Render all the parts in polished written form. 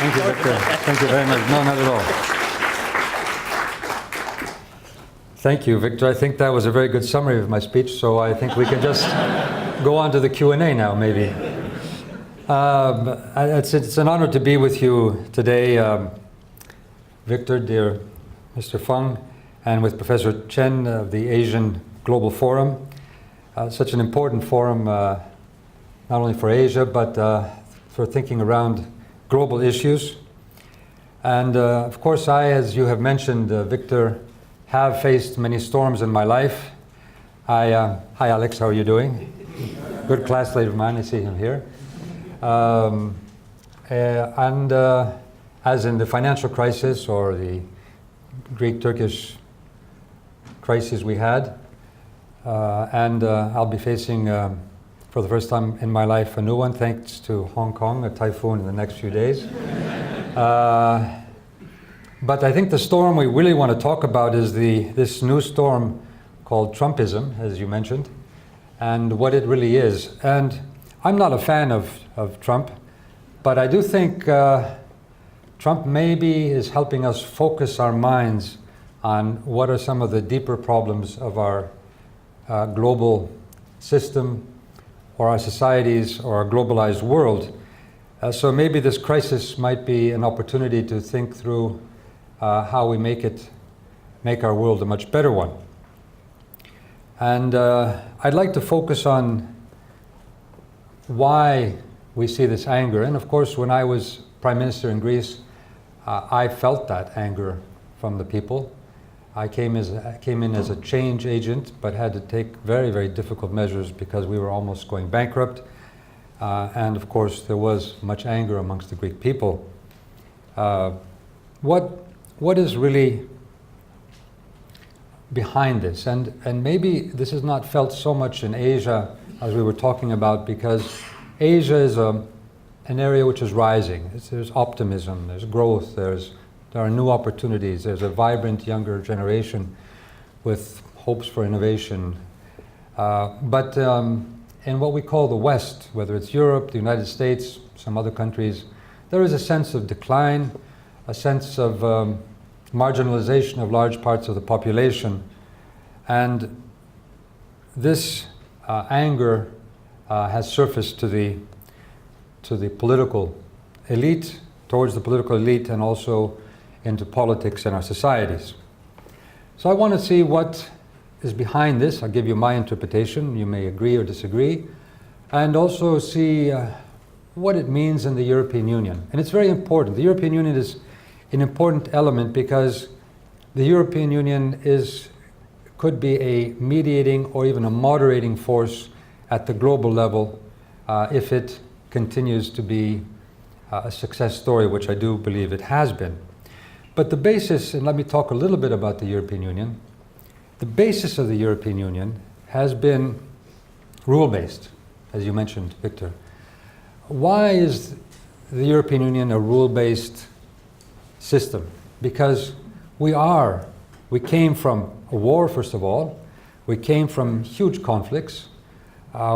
Thank you, Victor. Thank you very much. No, not at all. Thank you, Victor. I think that was a very good summary of my speech, so I think we can just go on to the Q&A now, maybe. It's an honor to be with you today, Victor, dear Mr. Feng, and with Professor Chen of the Asian Global Forum. Such an important forum, not only for Asia, but for thinking around global issues. And of course, I, as you have mentioned, Victor, have faced many storms in my life. Hi, Alex, how are you doing? Good classmate of mine, I see him here. As in the financial crisis or the Greek-Turkish crisis we had, I'll be facing, for the first time in my life, a new one, thanks to Hong Kong, a typhoon in the next few days. But I think the storm we really want to talk about is this new storm called Trumpism, as you mentioned, and what it really is. And I'm not a fan of Trump, but I do think Trump maybe is helping us focus our minds on what are some of the deeper problems of our global system or our societies or our globalized world. So maybe this crisis might be an opportunity to think through how we make our world a much better one. And I'd like to focus on why we see this anger. And of course, when I was Prime Minister in Greece, I felt that anger from the people. I came in as a change agent, but had to take very, very difficult measures because we were almost going bankrupt. And of course, there was much anger amongst the Greek people. What is really behind this? And maybe this is not felt so much in Asia as we were talking about, because Asia is an area which is rising. There's optimism, there's growth, there are new opportunities, there's a vibrant younger generation with hopes for innovation. But in what we call the West, whether it's Europe, the United States, some other countries, there is a sense of decline, a sense of marginalization of large parts of the population. And this anger has surfaced to the political elite, towards the political elite, and also into politics and our societies. So I want to see what is behind this. I'll give you my interpretation. You may agree or disagree. And also see what it means in the European Union. And it's very important. The European Union is an important element because the European Union could be a mediating or even a moderating force at the global level if it continues to be a success story, which I do believe it has been. But the basis, and let me talk a little bit about the European Union, the basis of the European Union has been rule-based, as you mentioned, Victor. Why is the European Union a rule-based system? Because we came from a war, first of all. We came from huge conflicts.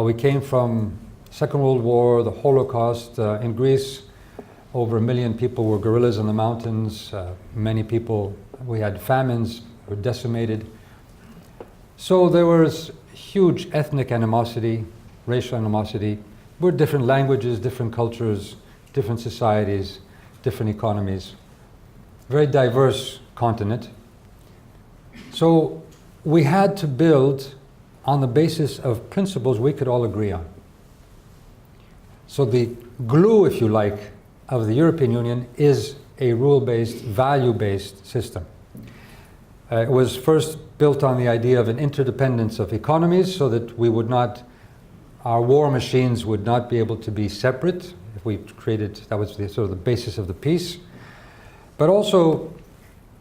We came from Second World War, the Holocaust. In Greece, over 1 million people were guerrillas in the mountains. Many people, we had famines, were decimated. So there was huge ethnic animosity, racial animosity. We're different languages, different cultures, different societies, different economies. Very diverse continent. So we had to build on the basis of principles we could all agree on. So the glue, if you like, of the European Union is a rule-based, value-based system. It was first built on the idea of an interdependence of economies so that our war machines would not be able to be separate. If we created, that was sort of the basis of the peace. But also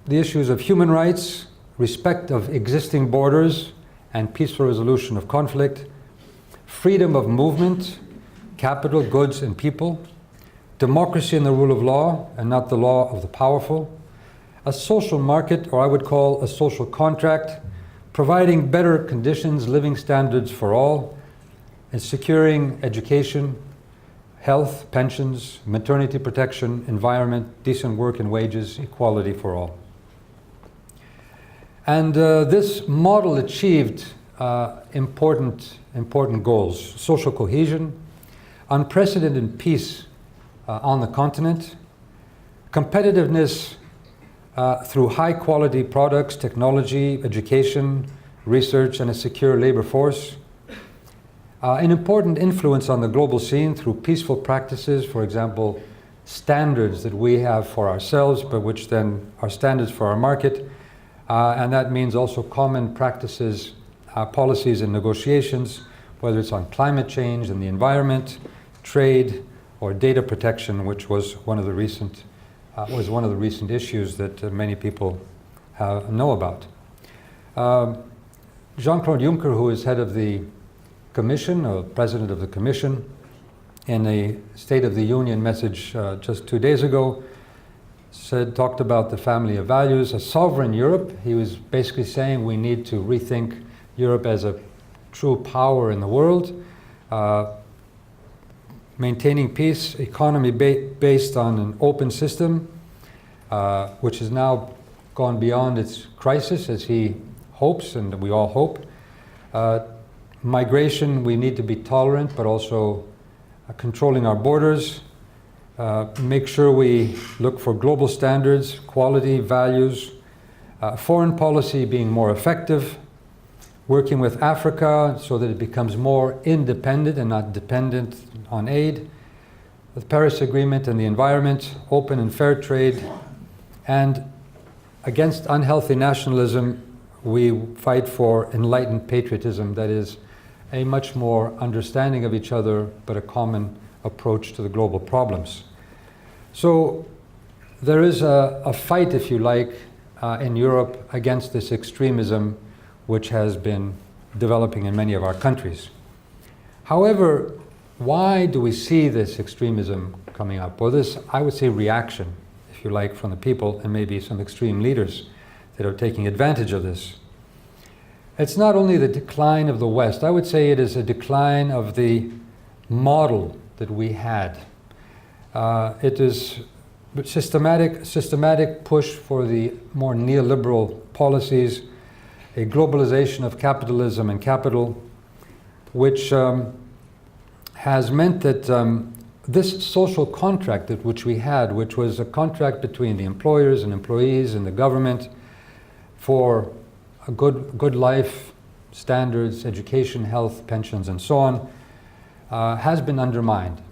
the issues of human rights, respect of existing borders, and peaceful resolution of conflict, freedom of movement, capital, goods, and people, democracy and the rule of law, and not the law of the powerful, a social market, or I would call a social contract, providing better conditions, living standards for all, and securing education, health, pensions, maternity protection, environment, decent work and wages, equality for all. And this model achieved important goals: social cohesion, unprecedented peace on the continent, competitiveness through high-quality products, technology, education, research, and a secure labor force, an important influence on the global scene through peaceful practices, for example, standards that we have for ourselves, but which then are standards for our market, and that means also common practices, policies and negotiations, whether it's on climate change and the environment, trade, or data protection, which was one of the recent issues that many people know about. Jean-Claude Juncker, who is head of the Commission, or President of the Commission, in a State of the Union message just 2 days ago, talked about the family of values, a sovereign Europe. He was basically saying we need to rethink Europe as a true power in the world, maintaining peace, economy based on an open system, which has now gone beyond its crisis, as he hopes, and we all hope. Migration, we need to be tolerant, but also controlling our borders. Make sure we look for global standards, quality, values. Foreign policy being more effective. Working with Africa so that it becomes more independent and not dependent on aid. The Paris Agreement and the environment, open and fair trade. And against unhealthy nationalism, we fight for enlightened patriotism, that is a much more understanding of each other, but a common approach to the global problems. So there is a fight, if you like, in Europe against this extremism which has been developing in many of our countries. However, why do we see this extremism coming up? Well, this, I would say, reaction, if you like, from the people and maybe some extreme leaders that are taking advantage of this. It's not only the decline of the West, I would say it is a decline of the model that we had. It is systematic push for the more neoliberal policies, a globalization of capitalism and capital, which has meant that this social contract that which we had, which was a contract between the employers and employees and the government for a good life, standards, education, health, pensions, and so on, has been undermined.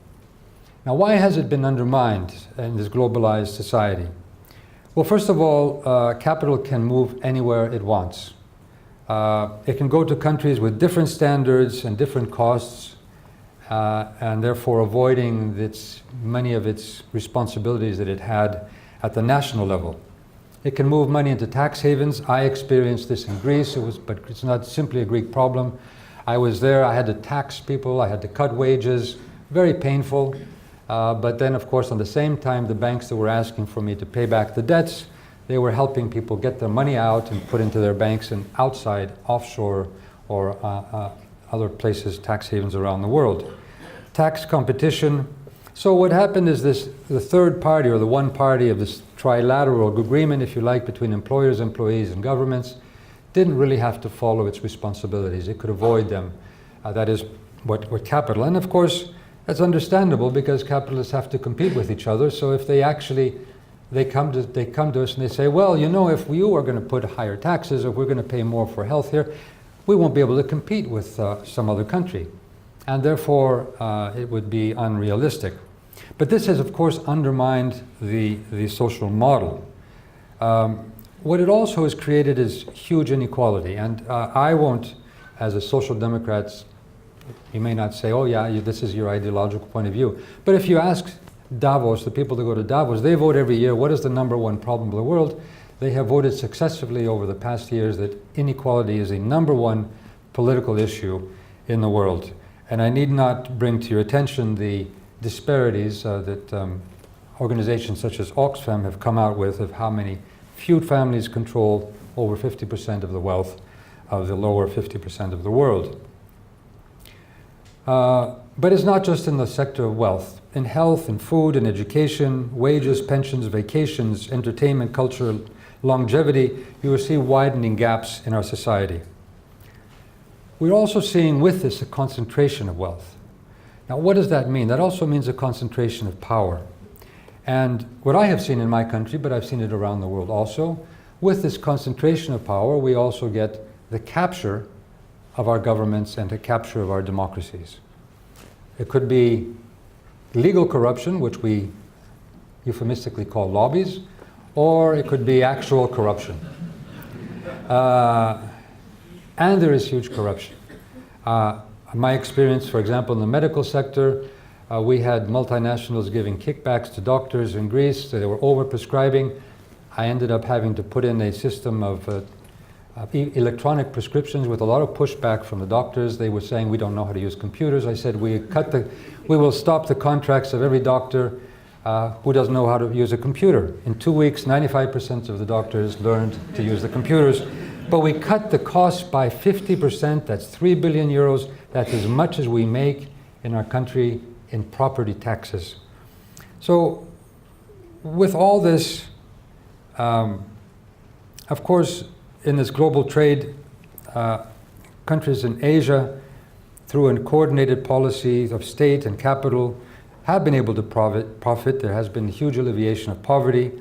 Now, why has it been undermined in this globalized society? Well, first of all, capital can move anywhere it wants. It can go to countries with different standards and different costs, and therefore avoiding many of its responsibilities that it had at the national level. It can move money into tax havens. I experienced this in Greece, but it's not simply a Greek problem. I was there, I had to tax people, I had to cut wages, very painful. But then, of course, on the same time, the banks that were asking for me to pay back the debts, they were helping people get their money out and put into their banks and outside, offshore, or other places, tax havens around the world. Tax competition. So what happened is the third party, or the one party of this trilateral agreement, if you like, between employers, employees, and governments, didn't really have to follow its responsibilities. It could avoid them. That is what capital. And of course, that's understandable because capitalists have to compete with each other. So if they come to us and they say, well, you know, if you are going to put higher taxes, if we're going to pay more for health here, we won't be able to compete with some other country. And therefore, it would be unrealistic. But this has, of course, undermined the social model. What it also has created is huge inequality. And I won't, as a social democrat, you may not say, oh yeah, this is your ideological point of view. But if you ask Davos, the people that go to Davos, they vote every year, what is the number one problem of the world? They have voted successively over the past years that inequality is a number one political issue in the world. And I need not bring to your attention the disparities that organizations such as Oxfam have come out with of how many feud families control over 50% of the wealth of the lower 50% of the world. But it's not just in the sector of wealth. in health, in food, in education, wages, pensions, vacations, entertainment, culture, longevity, you will see widening gaps in our society. We're also seeing with this a concentration of wealth. Now, what does that mean? That also means a concentration of power. And what I have seen in my country, but I've seen it around the world also, with this concentration of power, we also get the capture of our governments and the capture of our democracies. It could be legal corruption, which we euphemistically call lobbies, or it could be actual corruption. And there is huge corruption. My experience, for example, in the medical sector, we had multinationals giving kickbacks to doctors in Greece. They were overprescribing. I ended up having to put in a system of electronic prescriptions with a lot of pushback from the doctors. They were saying, we don't know how to use computers. I said, we will stop the contracts of every doctor who doesn't know how to use a computer. In 2 weeks, 95% of the doctors learned to use the computers. But we cut the cost by 50%. That's 3 billion euros. That's as much as we make in our country in property taxes. So with all this, of course, in this global trade, countries in Asia, through a coordinated policy of state and capital, have been able to profit. There has been huge alleviation of poverty,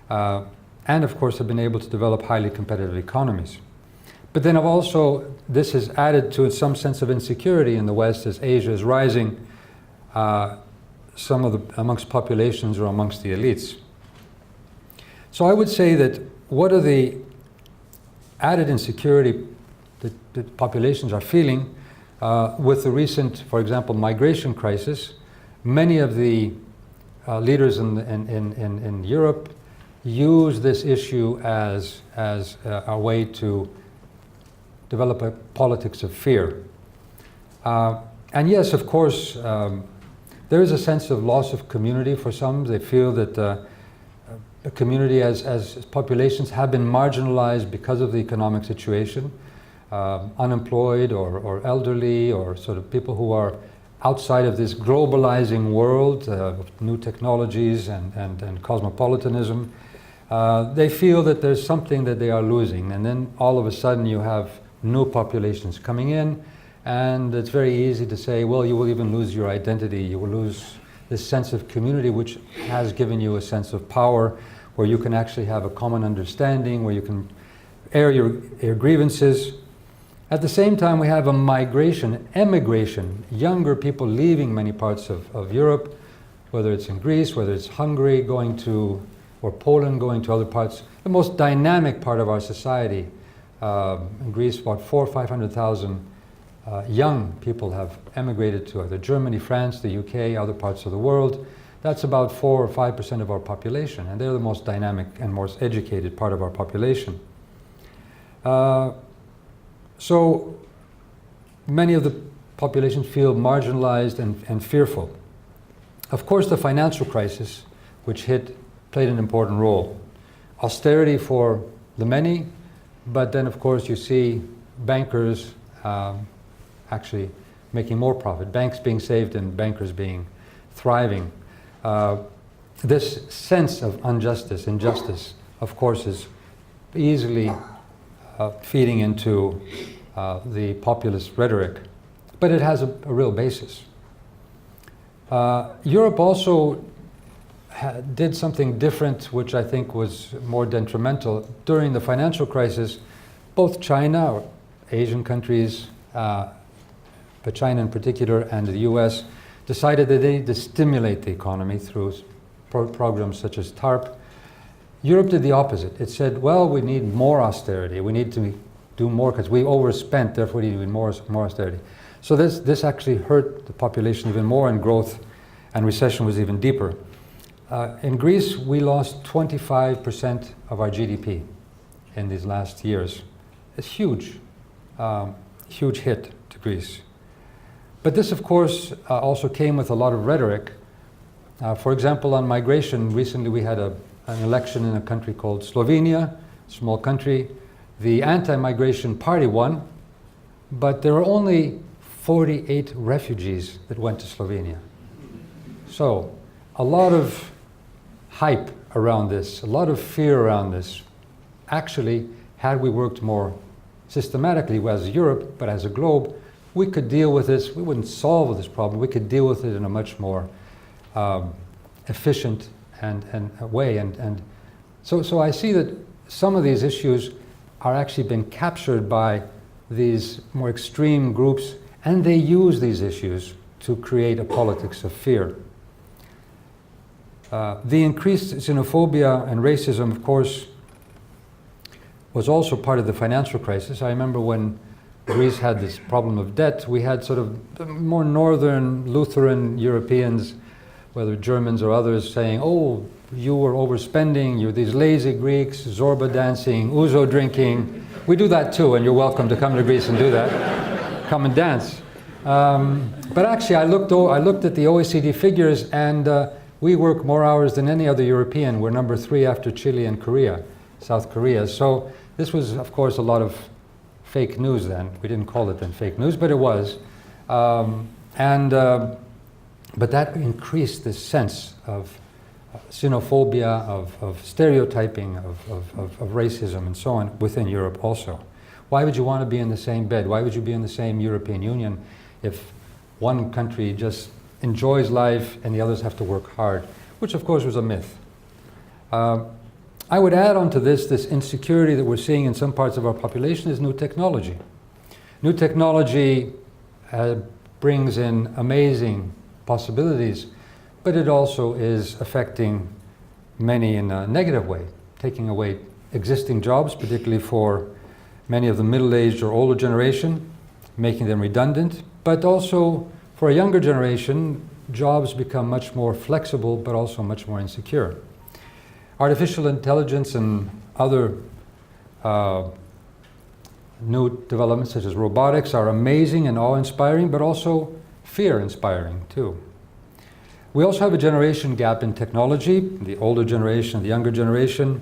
and of course have been able to develop highly competitive economies. But then also, this has added to some sense of insecurity in the West as Asia is rising, amongst populations or amongst the elites. So I would say that what are the added insecurity that populations are feeling with the recent, for example, migration crisis. Many of the leaders in Europe use this issue as a way to develop a politics of fear. And yes, of course, there is a sense of loss of community for some. They feel that a community as populations have been marginalized because of the economic situation, unemployed or elderly or sort of people who are outside of this globalizing world of new technologies and cosmopolitanism. They feel that there's something that they are losing, and then all of a sudden you have new populations coming in, and it's very easy to say, well, you will even lose your identity, you will lose this sense of community which has given you a sense of power, where you can actually have a common understanding, where you can air your grievances. At the same time, we have a migration, emigration, younger people leaving many parts of Europe, whether it's in Greece, whether it's Hungary going to, or Poland going to other parts, the most dynamic part of our society. In Greece, about 400,000 or 500,000 young people have emigrated to either Germany, France, the UK, other parts of the world. That's about 4 or 5% of our population, and they're the most dynamic and most educated part of our population. So many of the population feel marginalized and fearful. Of course, the financial crisis, which played an important role. Austerity for the many, but then of course you see bankers actually making more profit, banks being saved and bankers being thriving. This sense of injustice, of course, is easily feeding into the populist rhetoric, but it has a real basis. Europe also did something different, which I think was more detrimental. During the financial crisis, both China, or Asian countries, but China in particular, and the US, decided that they need to stimulate the economy through programs such as TARP. Europe did the opposite. It said, well, we need more austerity. We need to do more because we overspent, therefore we need more austerity. So this actually hurt the population even more, and growth and recession was even deeper. In Greece, we lost 25% of our GDP in these last years. It's huge, huge hit to Greece. But this, of course, also came with a lot of rhetoric. For example, on migration, recently we had an election in a country called Slovenia, small country. The anti-migration party won, but there were only 48 refugees that went to Slovenia. So, a lot of hype around this, a lot of fear around this. Actually, had we worked more systematically as Europe, but as a globe, we could deal with this. We wouldn't solve this problem. We could deal with it in a much more efficient and way. And so I see that some of these issues are actually been captured by these more extreme groups, and they use these issues to create a politics of fear. The increased xenophobia and racism, of course, was also part of the financial crisis. I remember when Greece had this problem of debt, we had sort of more northern Lutheran Europeans, whether Germans or others, saying, oh, you were overspending, you're these lazy Greeks, Zorba dancing, ouzo drinking. We do that too, and you're welcome to come to Greece and do that. Come and dance. But actually, I looked at the OECD figures, and we work more hours than any other European. We're number 3 after Chile and Korea, South Korea. So this was, of course, a lot of fake news then. We didn't call it then fake news, but it was. But that increased this sense of xenophobia, of stereotyping, of racism and so on within Europe also. Why would you want to be in the same bed? Why would you be in the same European Union if one country just enjoys life and the others have to work hard? Which of course was a myth. I would add on to this insecurity that we're seeing in some parts of our population is new technology. New technology brings in amazing possibilities, but it also is affecting many in a negative way, taking away existing jobs, particularly for many of the middle-aged or older generation, making them redundant, but also for a younger generation, jobs become much more flexible, but also much more insecure. Artificial intelligence and other new developments such as robotics are amazing and awe-inspiring, but also fear-inspiring too. We also have a generation gap in technology, the older generation, the younger generation,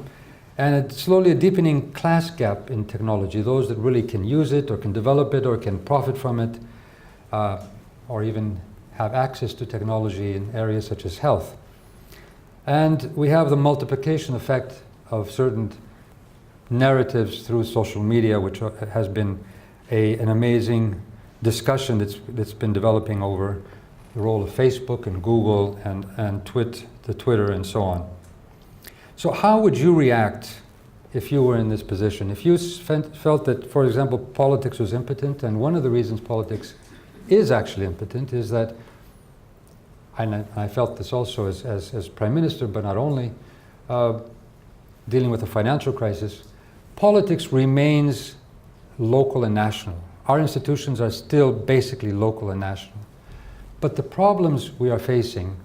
and it's slowly a deepening class gap in technology, those that really can use it or can develop it or can profit from it, or even have access to technology in areas such as health. And we have the multiplication effect of certain narratives through social media, which has been an amazing discussion that's been developing over the role of Facebook and Google and Twitter and so on. So how would you react if you were in this position? If you felt that, for example, politics was impotent, and one of the reasons politics is actually impotent is that, and I felt this also as Prime Minister, but not only, dealing with the financial crisis, politics remains local and national. Our institutions are still basically local and national. But the problems we are facing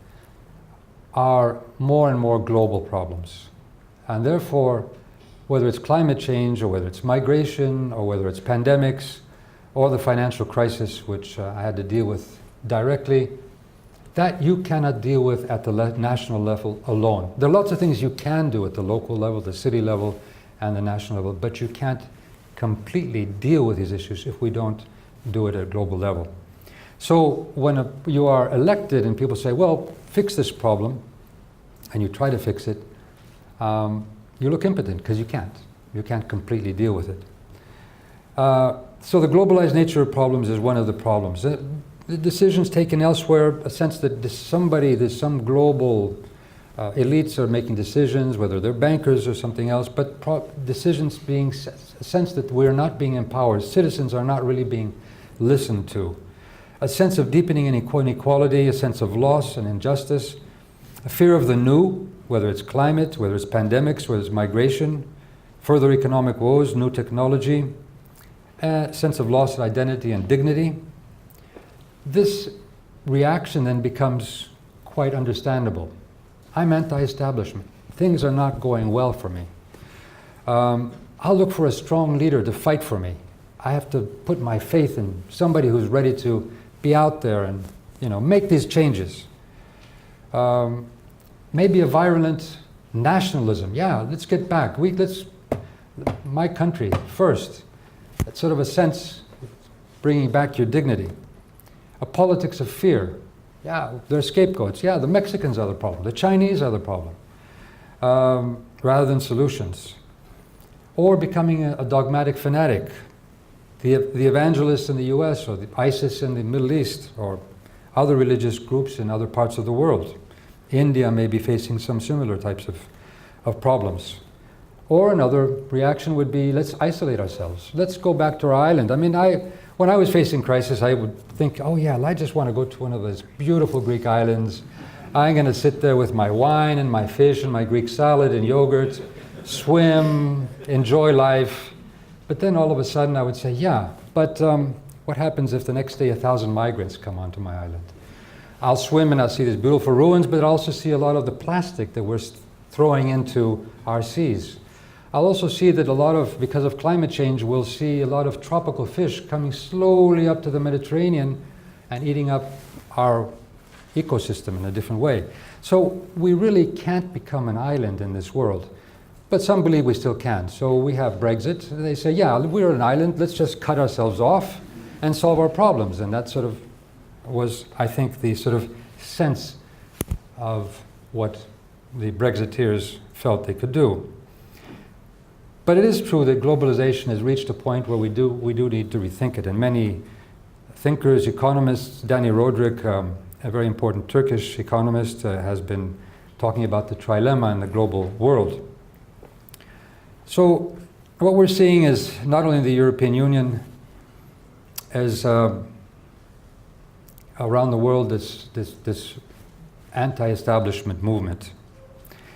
are more and more global problems. And therefore, whether it's climate change, or whether it's migration, or whether it's pandemics, or the financial crisis, which I had to deal with directly, that you cannot deal with at the national level alone. There are lots of things you can do at the local level, the city level, and the national level, but you can't completely deal with these issues if we don't do it at a global level. So when you are elected and people say, well, fix this problem, and you try to fix it, you look impotent because you can't. You can't completely deal with it. So the globalized nature of problems is one of the problems. The decisions taken elsewhere, a sense that there's some global elites are making decisions, whether they're bankers or something else, but decisions being a sense that we're not being empowered. Citizens are not really being listened to. A sense of deepening inequality, a sense of loss and injustice, a fear of the new, whether it's climate, whether it's pandemics, whether it's migration, further economic woes, new technology, a sense of loss of identity and dignity. This reaction then becomes quite understandable. I'm anti-establishment. Things are not going well for me. I'll look for a strong leader to fight for me. I have to put my faith in somebody who's ready to be out there and, make these changes. Maybe a virulent nationalism. Yeah, let's get back. My country first. That's sort of a sense, bringing back your dignity. A politics of fear. Yeah, they're scapegoats. Yeah, the Mexicans are the problem. The Chinese are the problem. Rather than solutions. Or becoming a dogmatic fanatic. The evangelists in the US, or the ISIS in the Middle East, or other religious groups in other parts of the world. India may be facing some similar types of problems. Or another reaction would be, let's isolate ourselves. Let's go back to our island. I mean, when I was facing crisis, I would think, oh yeah, I just want to go to one of those beautiful Greek islands. I'm going to sit there with my wine and my fish and my Greek salad and yogurt, swim, enjoy life. But then all of a sudden I would say, yeah, but what happens if the next day 1,000 migrants come onto my island? I'll swim and I'll see these beautiful ruins, but I'll also see a lot of the plastic that we're throwing into our seas. I'll also see that because of climate change, we'll see a lot of tropical fish coming slowly up to the Mediterranean and eating up our ecosystem in a different way. So we really can't become an island in this world. But some believe we still can. So we have Brexit. They say, yeah, we're an island, let's just cut ourselves off and solve our problems. And that sort of was, I think, the sort of sense of what the Brexiteers felt they could do. But it is true that globalization has reached a point where we do need to rethink it. And many thinkers, economists, Danny Rodrik, a very important Turkish economist, has been talking about the trilemma in the global world. So what we're seeing is not only the European Union, as around the world, this anti-establishment movement.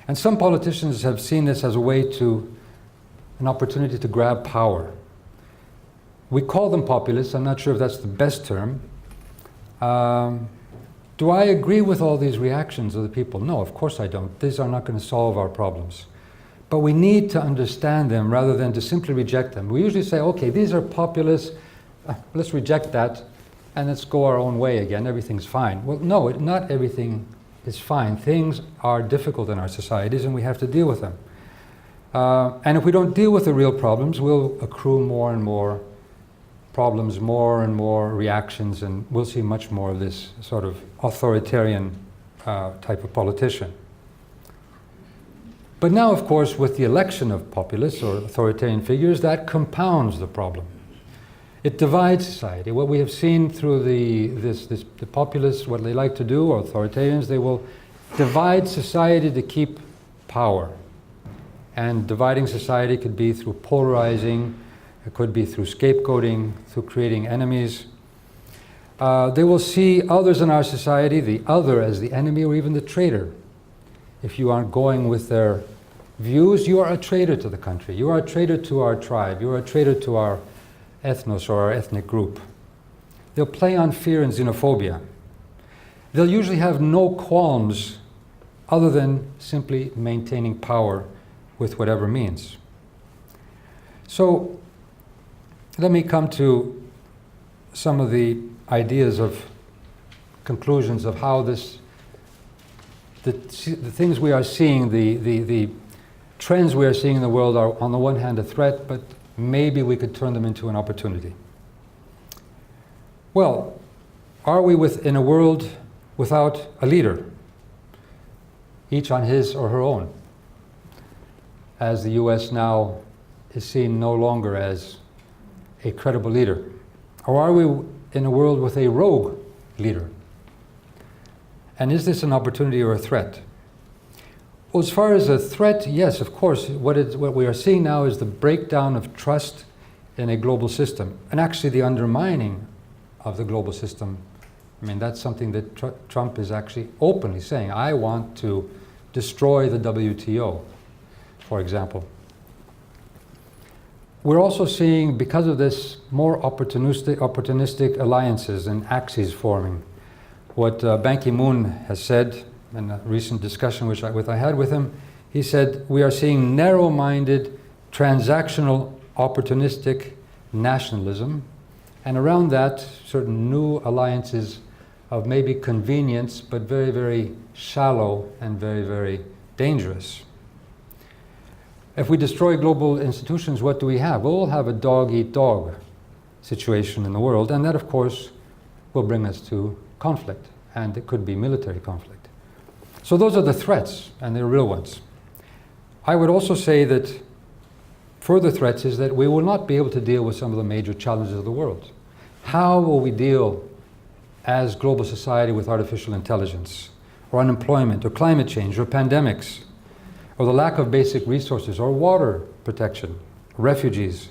And some politicians have seen this as a way an opportunity to grab power. We call them populists. I'm not sure if that's the best term. Do I agree with all these reactions of the people? No, of course I don't. These are not going to solve our problems. But we need to understand them rather than to simply reject them. We usually say, okay, these are populists, let's reject that, and let's go our own way again, everything's fine. Well, no, not everything is fine. Things are difficult in our societies and we have to deal with them. And if we don't deal with the real problems, we'll accrue more and more problems, more and more reactions, and we'll see much more of this sort of authoritarian type of politician. But now, of course, with the election of populists or authoritarian figures, that compounds the problem. It divides society. What we have seen through the populists, what they like to do, or authoritarians, they will divide society to keep power. And dividing society could be through polarizing, it could be through scapegoating, through creating enemies. They will see others in our society, the other as the enemy or even the traitor. If you aren't going with their views, you are a traitor to the country. You are a traitor to our tribe. You are a traitor to our ethnos or our ethnic group. They'll play on fear and xenophobia. They'll usually have no qualms other than simply maintaining power with whatever means. So let me come to some of the ideas of conclusions of how the things we are seeing, the trends we are seeing in the world are on the one hand a threat, but maybe we could turn them into an opportunity. Well, are we in a world without a leader, each on his or her own, as the US now is seen no longer as a credible leader? Or are we in a world with a rogue leader? And is this an opportunity or a threat? Well, as far as a threat, yes, of course. What we are seeing now is the breakdown of trust in a global system, and actually the undermining of the global system. I mean, that's something that Trump is actually openly saying. I want to destroy the WTO, for example. We're also seeing, because of this, more opportunistic alliances and axes forming. What Ban Ki-moon has said in a recent discussion which I had with him, he said, we are seeing narrow-minded, transactional, opportunistic nationalism, and around that, certain new alliances of maybe convenience, but very, very shallow and very, very dangerous. If we destroy global institutions, what do we have? We'll have a dog-eat-dog situation in the world, and that, of course, will bring us to conflict. and it could be military conflict. So those are the threats, and they're real ones. I would also say that further threats is that we will not be able to deal with some of the major challenges of the world. How will we deal as global society with artificial intelligence, or unemployment, or climate change, or pandemics, or the lack of basic resources, or water protection, refugees?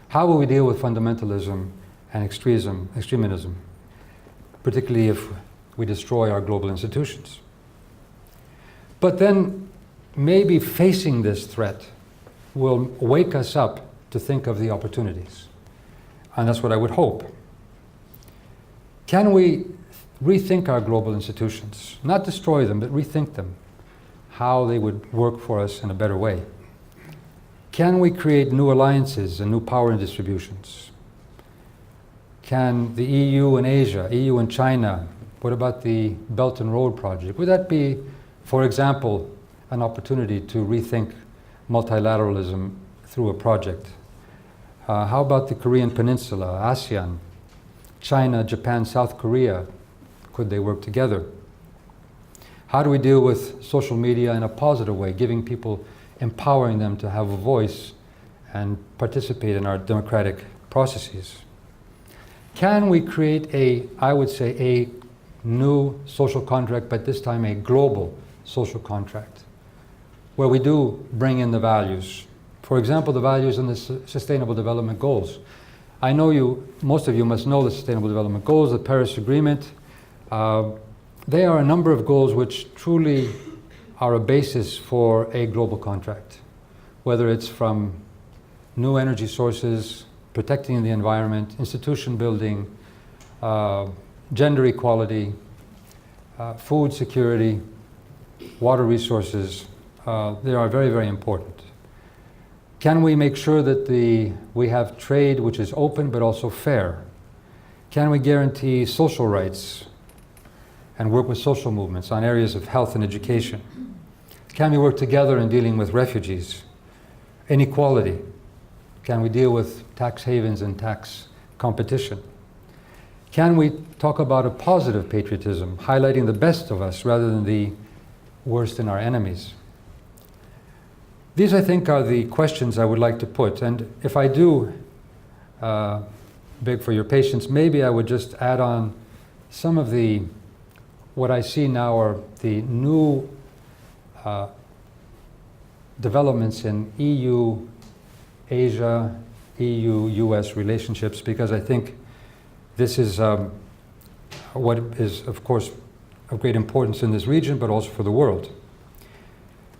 How will we deal with fundamentalism and extremism, particularly if we destroy our global institutions? But then maybe facing this threat will wake us up to think of the opportunities. And that's what I would hope. Can we rethink our global institutions? Not destroy them, but rethink them, how they would work for us in a better way. Can we create new alliances and new power distributions? Can the EU and Asia, EU and China, what about the Belt and Road project? Would that be, for example, an opportunity to rethink multilateralism through a project? How about the Korean Peninsula, ASEAN, China, Japan, South Korea? Could they work together? How do we deal with social media in a positive way, giving people, empowering them to have a voice and participate in our democratic processes? Can we create I would say, a new social contract, but this time a global social contract, where we do bring in the values? For example, the values in the Sustainable Development Goals. I know most of you must know the Sustainable Development Goals, the Paris Agreement. They are a number of goals which truly are a basis for a global contract, whether it's from new energy sources, protecting the environment, institution building, gender equality, food security, water resources. They are very, very important. Can we make sure that we have trade which is open but also fair? Can we guarantee social rights and work with social movements on areas of health and education? Can we work together in dealing with refugees, inequality? Can we deal with tax havens and tax competition? Can we talk about a positive patriotism, highlighting the best of us rather than the worst in our enemies? These, I think, are the questions I would like to put. And if I do beg for your patience, maybe I would just add on some of what I see now are the new developments in EU, Asia, EU-US relationships, because I think this is what is, of course, of great importance in this region, but also for the world.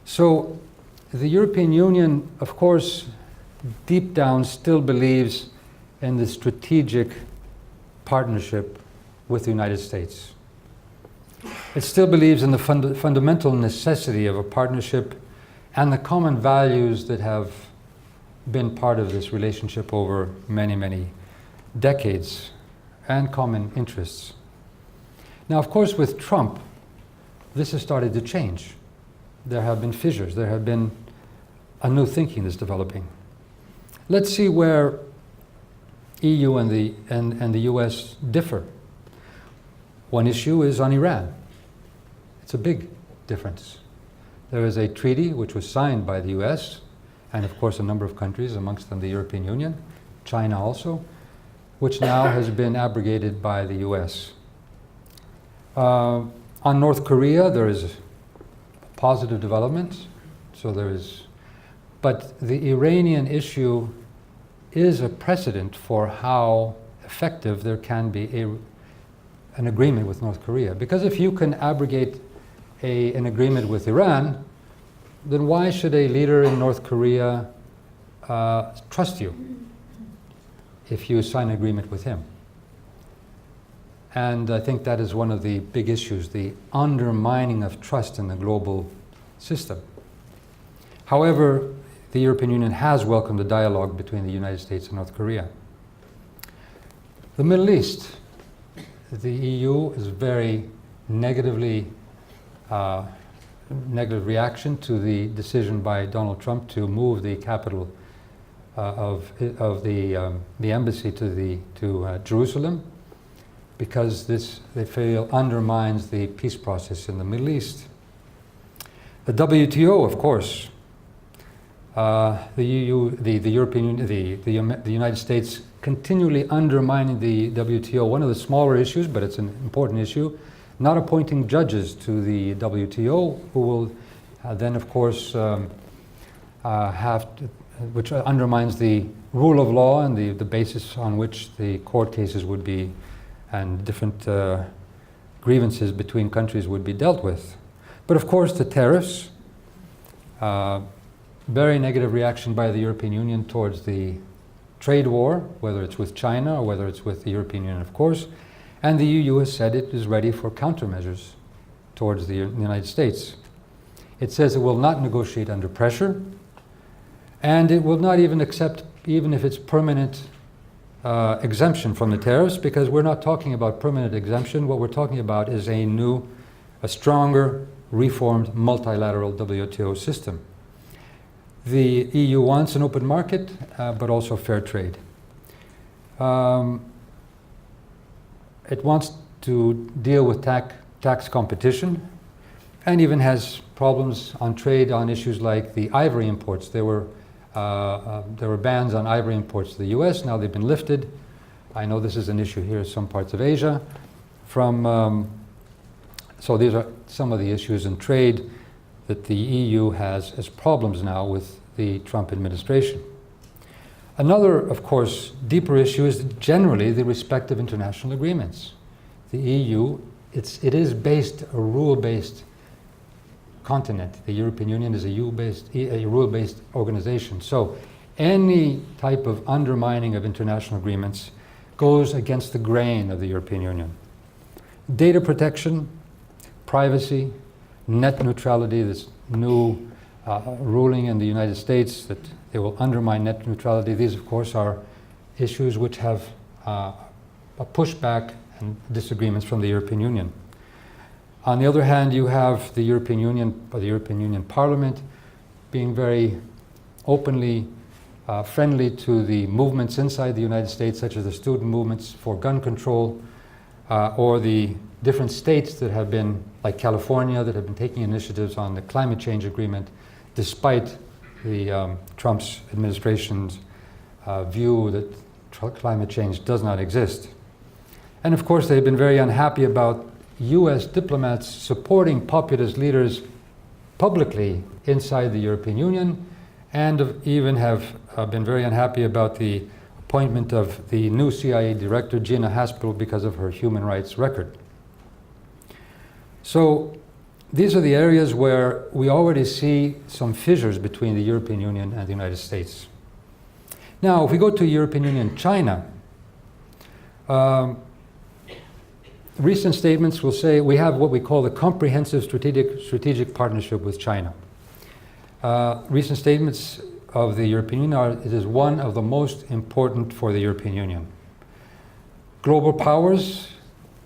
So the European Union, of course, deep down still believes in the strategic partnership with the United States. It still believes in the fundamental necessity of a partnership and the common values that have been part of this relationship over many, many decades, and common interests. Now, of course, with Trump, this has started to change. There have been fissures. There have been a new thinking that's developing. Let's see where EU and the US differ. One issue is on Iran. It's a big difference. There is a treaty which was signed by the US and, of course, a number of countries, amongst them the European Union, China also, which now has been abrogated by the US. On North Korea, there is positive development, but the Iranian issue is a precedent for how effective there can be an agreement with North Korea. Because if you can abrogate an agreement with Iran, then why should a leader in North Korea trust you if you sign an agreement with him? And I think that is one of the big issues, the undermining of trust in the global system. However, the European Union has welcomed the dialogue between the United States and North Korea. The Middle East, the EU is very negative reaction to the decision by Donald Trump to move the capital of the embassy to Jerusalem. because this, they feel, undermines the peace process in the Middle East. The WTO, of course, the EU, the European Union, the United States continually undermining the WTO. One of the smaller issues, but it's an important issue, not appointing judges to the WTO, who will then, of course, which undermines the rule of law and the basis on which the court cases would be, and different grievances between countries would be dealt with. But of course, the tariffs, very negative reaction by the European Union towards the trade war, whether it's with China or whether it's with the European Union, of course. And the EU has said it is ready for countermeasures towards the United States. It says it will not negotiate under pressure, and it will not even accept, even if it's permanent exemption from the tariffs, because we're not talking about permanent exemption. What we're talking about is a new, a stronger, reformed multilateral WTO system. The EU wants an open market, but also fair trade. It wants to deal with tax competition, and even has problems on trade on issues like the ivory imports. There were bans on ivory imports to the US. Now they've been lifted. I know this is an issue here in some parts of Asia. So these are some of the issues in trade that the EU has as problems now with the Trump administration. Another, of course, deeper issue is generally the respect of international agreements. The EU, it is based, a rule-based continent. The European Union is a rule-based organization. So any type of undermining of international agreements goes against the grain of the European Union. Data protection, privacy, net neutrality, this new ruling in the United States that they will undermine net neutrality. These, of course, are issues which have a pushback and disagreements from the European Union. On the other hand, you have the European Union, or the European Union Parliament, being very openly friendly to the movements inside the United States, such as the student movements for gun control, or the different states that have been, like California, that have been taking initiatives on the climate change agreement, despite the Trump's administration's view that climate change does not exist. And of course, they've been very unhappy about US diplomats supporting populist leaders publicly inside the European Union, and even have been very unhappy about the appointment of the new CIA director, Gina Haspel, because of her human rights record. So these are the areas where we already see some fissures between the European Union and the United States. Now, if we go to European Union, China, recent statements will say we have what we call the comprehensive strategic partnership with China. Recent statements of the European Union are, it is one of the most important for the European Union. Global powers,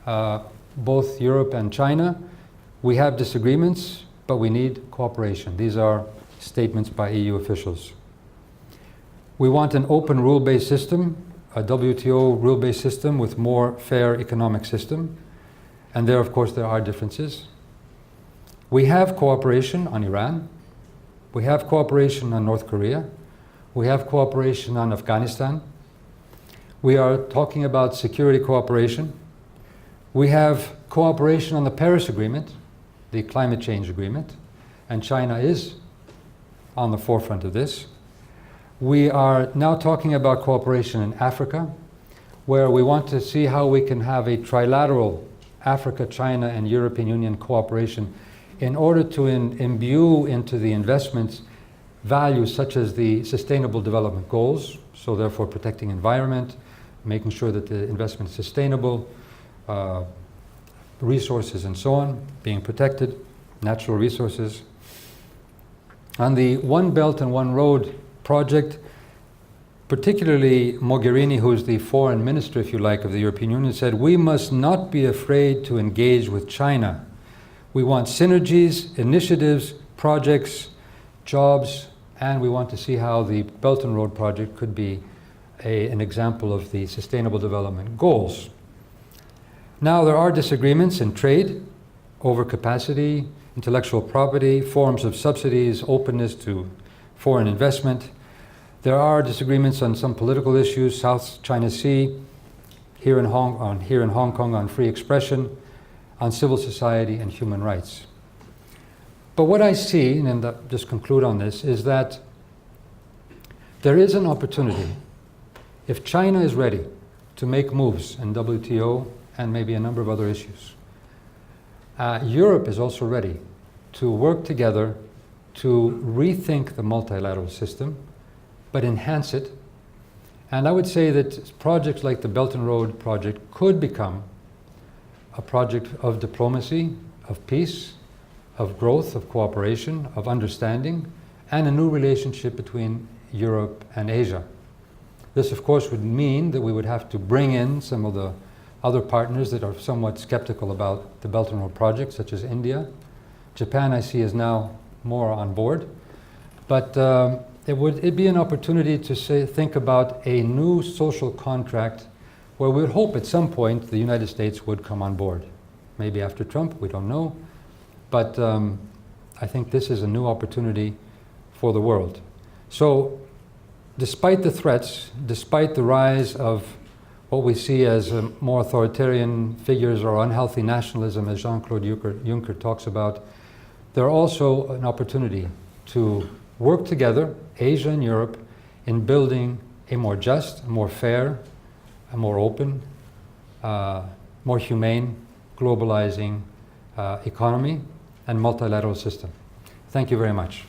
both Europe and China, we have disagreements, but we need cooperation. These are statements by EU officials. We want an open rule-based system, a WTO rule-based system with more fair economic system. And there, of course, there are differences. We have cooperation on Iran. We have cooperation on North Korea. We have cooperation on Afghanistan. We are talking about security cooperation. We have cooperation on the Paris Agreement, the climate change agreement, and China is on the forefront of this. We are now talking about cooperation in Africa, where we want to see how we can have a trilateral Africa, China, and European Union cooperation in order to imbue into the investments values such as the Sustainable Development Goals, so therefore protecting environment, making sure that the investment is sustainable, resources and so on, being protected, natural resources. On the One Belt and One Road project, particularly Mogherini, who's the foreign minister, if you like, of the European Union, said, we must not be afraid to engage with China. We want synergies, initiatives, projects, jobs, and we want to see how the Belt and Road project could be an example of the Sustainable Development Goals. Now, there are disagreements in trade, overcapacity, intellectual property, forms of subsidies, openness to foreign investment. There are disagreements on some political issues, South China Sea, here in Hong Kong on free expression, on civil society and human rights. But what I see, and I'll just conclude on this, is that there is an opportunity, if China is ready to make moves in WTO and maybe a number of other issues. Europe is also ready to work together to rethink the multilateral system, but enhance it. And I would say that projects like the Belt and Road project could become a project of diplomacy, of peace, of growth, of cooperation, of understanding, and a new relationship between Europe and Asia. This, of course, would mean that we would have to bring in some of the other partners that are somewhat skeptical about the Belt and Road project, such as India. Japan, I see, is now more on board. But it'd be an opportunity to think about a new social contract where we would hope at some point the United States would come on board. Maybe after Trump, we don't know. But I think this is a new opportunity for the world. So, despite the threats, despite the rise of what we see as more authoritarian figures or unhealthy nationalism, as Jean-Claude Juncker talks about, there are also an opportunity to work together, Asia and Europe, in building a more just, more fair, a more open, more humane, globalizing economy and multilateral system. Thank you very much.